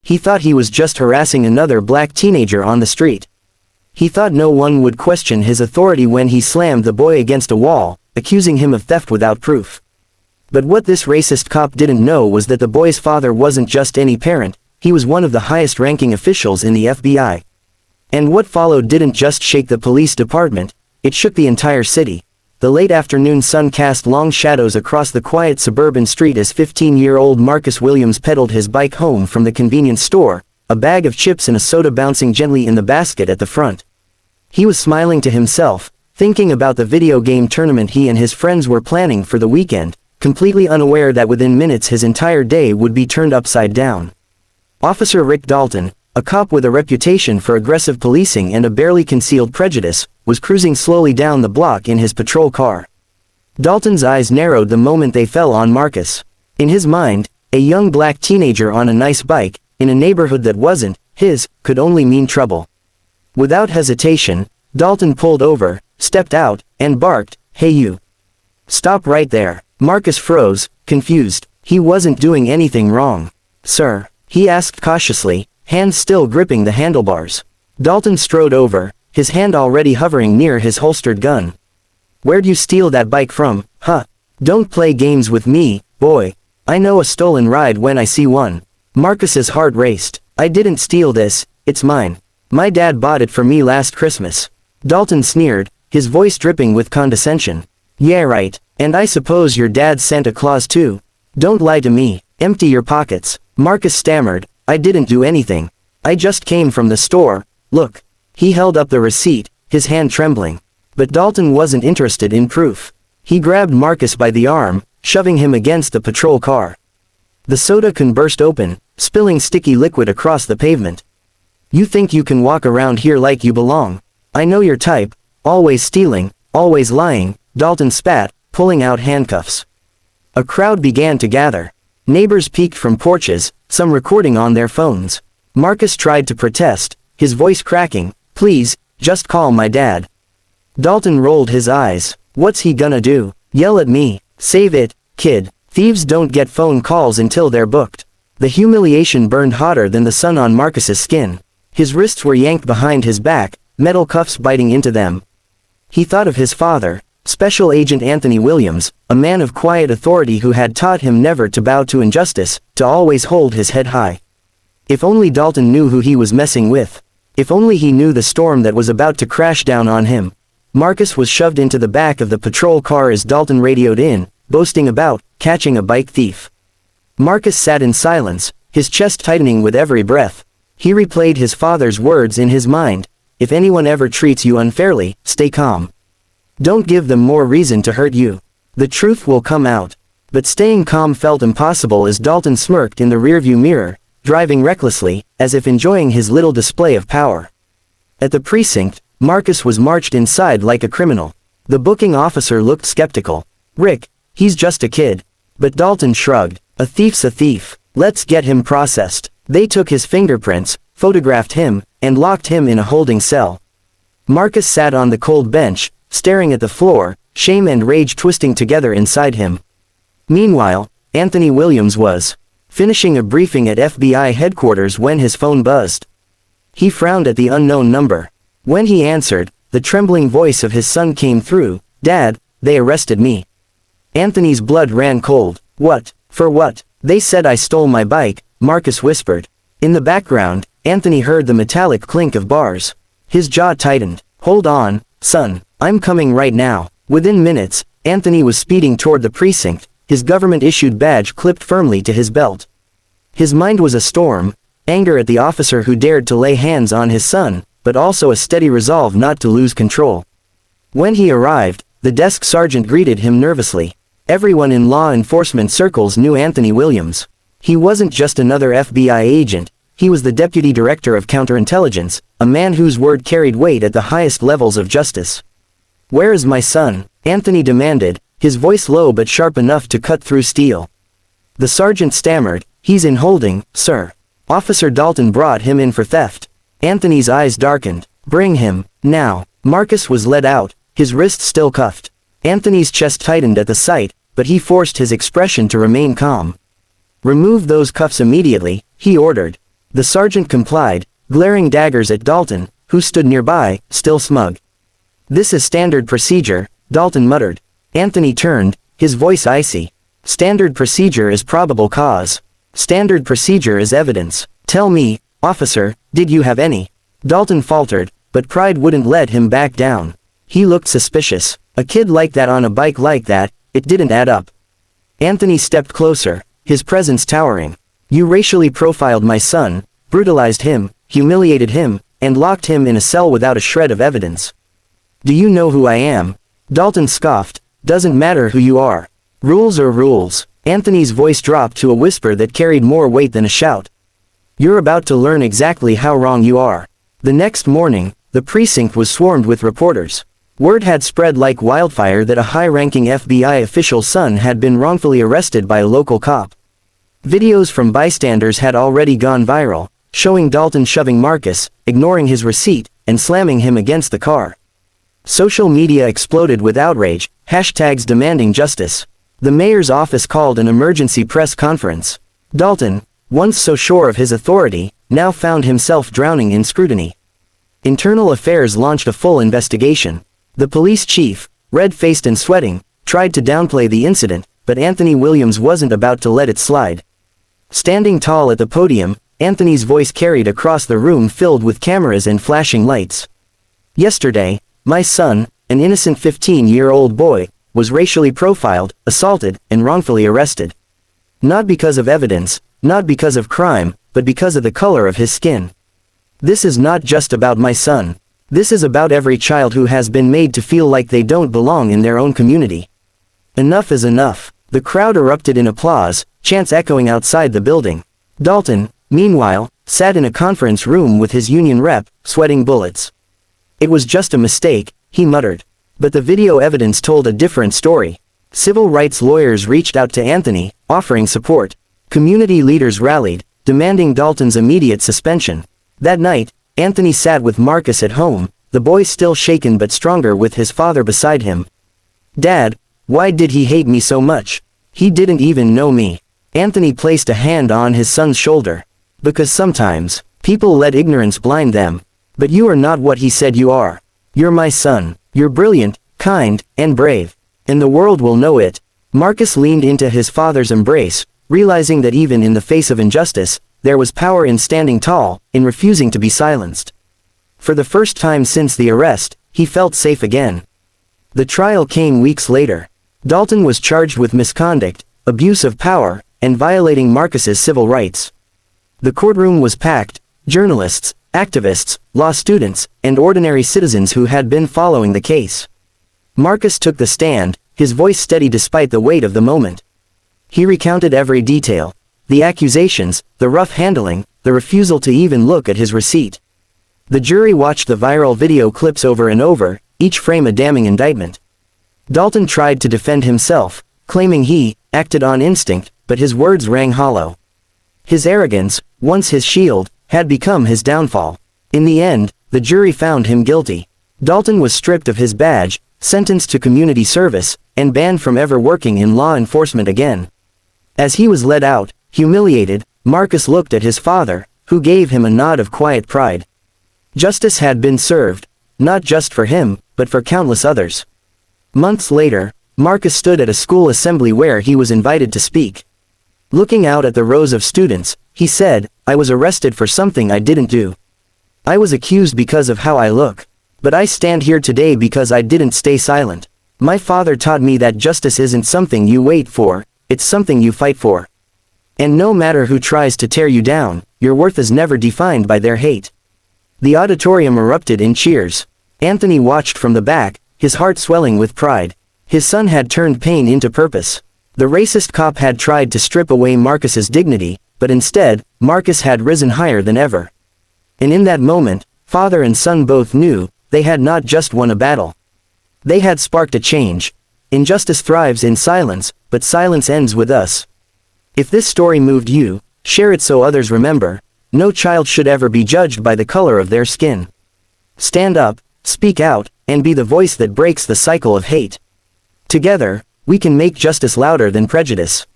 He thought he was just harassing another black teenager on the street. He thought no one would question his authority when he slammed the boy against a wall, accusing him of theft without proof. But what this racist cop didn't know was that the boy's father wasn't just any parent, he was one of the highest-ranking officials in the FBI. And what followed didn't just shake the police department, it shook the entire city. The late afternoon sun cast long shadows across the quiet suburban street as 15-year-old Marcus Williams pedaled his bike home from the convenience store, a bag of chips and a soda bouncing gently in the basket at the front. He was smiling to himself, thinking about the video game tournament he and his friends were planning for the weekend, completely unaware that within minutes his entire day would be turned upside down. Officer Rick Dalton, a cop with a reputation for aggressive policing and a barely concealed prejudice, was cruising slowly down the block in his patrol car. Dalton's eyes narrowed the moment they fell on Marcus. In his mind, a young black teenager on a nice bike, in a neighborhood that wasn't his, could only mean trouble. Without hesitation, Dalton pulled over, stepped out, and barked, "Hey you! Stop right there." Marcus froze, confused. He wasn't doing anything wrong. "Sir?" he asked cautiously, hands still gripping the handlebars. Dalton strode over, his hand already hovering near his holstered gun. "Where'd you steal that bike from, huh? Don't play games with me, boy. I know a stolen ride when I see one." Marcus's heart raced. "I didn't steal this, it's mine. My dad bought it for me last Christmas." Dalton sneered, his voice dripping with condescension. "Yeah right, and I suppose your dad Santa Claus too? Don't lie to me, empty your pockets." Marcus stammered, "I didn't do anything. I just came from the store, look." He held up the receipt, his hand trembling. But Dalton wasn't interested in proof. He grabbed Marcus by the arm, shoving him against the patrol car. The soda can burst open, spilling sticky liquid across the pavement. "You think you can walk around here like you belong? I know your type, always stealing, always lying," Dalton spat, pulling out handcuffs. A crowd began to gather. Neighbors peeked from porches, some recording on their phones. Marcus tried to protest, his voice cracking, "Please, just call my dad." Dalton rolled his eyes. "What's he gonna do? Yell at me? Save it, kid. Thieves don't get phone calls until they're booked." The humiliation burned hotter than the sun on Marcus's skin. His wrists were yanked behind his back, metal cuffs biting into them. He thought of his father, Special Agent Anthony Williams, a man of quiet authority who had taught him never to bow to injustice, to always hold his head high. If only Dalton knew who he was messing with. If only he knew the storm that was about to crash down on him. Marcus was shoved into the back of the patrol car as Dalton radioed in, boasting about catching a bike thief. Marcus sat in silence, his chest tightening with every breath. He replayed his father's words in his mind, "If anyone ever treats you unfairly, stay calm. Don't give them more reason to hurt you. The truth will come out." But staying calm felt impossible as Dalton smirked in the rearview mirror, driving recklessly, as if enjoying his little display of power. At the precinct, Marcus was marched inside like a criminal. The booking officer looked skeptical. "Rick, he's just a kid." But Dalton shrugged. "A thief's a thief. Let's get him processed." They took his fingerprints, photographed him, and locked him in a holding cell. Marcus sat on the cold bench, staring at the floor, shame and rage twisting together inside him. Meanwhile, Anthony Williams was finishing a briefing at FBI headquarters when his phone buzzed. He frowned at the unknown number. When he answered, the trembling voice of his son came through. "Dad, they arrested me." Anthony's blood ran cold. "What? For what?" "They said I stole my bike," Marcus whispered. In the background, Anthony heard the metallic clink of bars. His jaw tightened. "Hold on, son. I'm coming right now." Within minutes, Anthony was speeding toward the precinct, his government-issued badge clipped firmly to his belt. His mind was a storm, anger at the officer who dared to lay hands on his son, but also a steady resolve not to lose control. When he arrived, the desk sergeant greeted him nervously. Everyone in law enforcement circles knew Anthony Williams. He wasn't just another FBI agent, he was the deputy director of counterintelligence, a man whose word carried weight at the highest levels of justice. "Where is my son?" Anthony demanded, his voice low but sharp enough to cut through steel. The sergeant stammered, "He's in holding, sir. Officer Dalton brought him in for theft." Anthony's eyes darkened. "Bring him, now." Marcus was led out, his wrists still cuffed. Anthony's chest tightened at the sight, but he forced his expression to remain calm. "Remove those cuffs immediately," he ordered. The sergeant complied, glaring daggers at Dalton, who stood nearby, still smug. "This is standard procedure," Dalton muttered. Anthony turned, his voice icy. "Standard procedure is probable cause. Standard procedure is evidence. Tell me, officer, did you have any?" Dalton faltered, but pride wouldn't let him back down. He looked suspicious. A kid like that on a bike like that, it didn't add up. Anthony stepped closer, his presence towering. "You racially profiled my son, brutalized him, humiliated him, and locked him in a cell without a shred of evidence. Do you know who I am?" Dalton scoffed. "Doesn't matter who you are. Rules are rules." Anthony's voice dropped to a whisper that carried more weight than a shout. "You're about to learn exactly how wrong you are." The next morning, the precinct was swarmed with reporters. Word had spread like wildfire that a high-ranking FBI official's son had been wrongfully arrested by a local cop. Videos from bystanders had already gone viral, showing Dalton shoving Marcus, ignoring his receipt, and slamming him against the car. Social media exploded with outrage, hashtags demanding justice. The mayor's office called an emergency press conference. Dalton, once so sure of his authority, now found himself drowning in scrutiny. Internal Affairs launched a full investigation. The police chief, red-faced and sweating, tried to downplay the incident, but Anthony Williams wasn't about to let it slide. Standing tall at the podium, Anthony's voice carried across the room filled with cameras and flashing lights. "Yesterday, my son, an innocent 15-year-old boy, was racially profiled, assaulted, and wrongfully arrested. Not because of evidence, not because of crime, but because of the color of his skin. This is not just about my son. This is about every child who has been made to feel like they don't belong in their own community. Enough is enough." The crowd erupted in applause, chants echoing outside the building. Dalton, meanwhile, sat in a conference room with his union rep, sweating bullets. "It was just a mistake," he muttered. But the video evidence told a different story. Civil rights lawyers reached out to Anthony, offering support. Community leaders rallied, demanding Dalton's immediate suspension. That night, Anthony sat with Marcus at home, the boy still shaken but stronger with his father beside him. "Dad, why did he hate me so much? He didn't even know me." Anthony placed a hand on his son's shoulder. "Because sometimes, people let ignorance blind them. But you are not what he said you are. You're my son. You're brilliant, kind, and brave. And the world will know it." Marcus leaned into his father's embrace, realizing that even in the face of injustice, there was power in standing tall, in refusing to be silenced. For the first time since the arrest, he felt safe again. The trial came weeks later. Dalton was charged with misconduct, abuse of power, and violating Marcus's civil rights. The courtroom was packed, journalists, activists, law students, and ordinary citizens who had been following the case. Marcus took the stand, his voice steady despite the weight of the moment. He recounted every detail. The accusations, the rough handling, the refusal to even look at his receipt. The jury watched the viral video clips over and over, each frame a damning indictment. Dalton tried to defend himself, claiming he acted on instinct, but his words rang hollow. His arrogance, once his shield, had become his downfall. In the end, the jury found him guilty. Dalton was stripped of his badge, sentenced to community service, and banned from ever working in law enforcement again. As he was led out, humiliated, Marcus looked at his father, who gave him a nod of quiet pride. Justice had been served, not just for him, but for countless others. Months later, Marcus stood at a school assembly where he was invited to speak. Looking out at the rows of students, he said, "I was arrested for something I didn't do. I was accused because of how I look. But I stand here today because I didn't stay silent. My father taught me that justice isn't something you wait for, it's something you fight for. And no matter who tries to tear you down, your worth is never defined by their hate." The auditorium erupted in cheers. Anthony watched from the back, his heart swelling with pride. His son had turned pain into purpose. The racist cop had tried to strip away Marcus's dignity, but instead, Marcus had risen higher than ever. And in that moment, father and son both knew, they had not just won a battle. They had sparked a change. Injustice thrives in silence, but silence ends with us. If this story moved you, share it so others remember, no child should ever be judged by the color of their skin. Stand up, speak out, and be the voice that breaks the cycle of hate. Together, we can make justice louder than prejudice.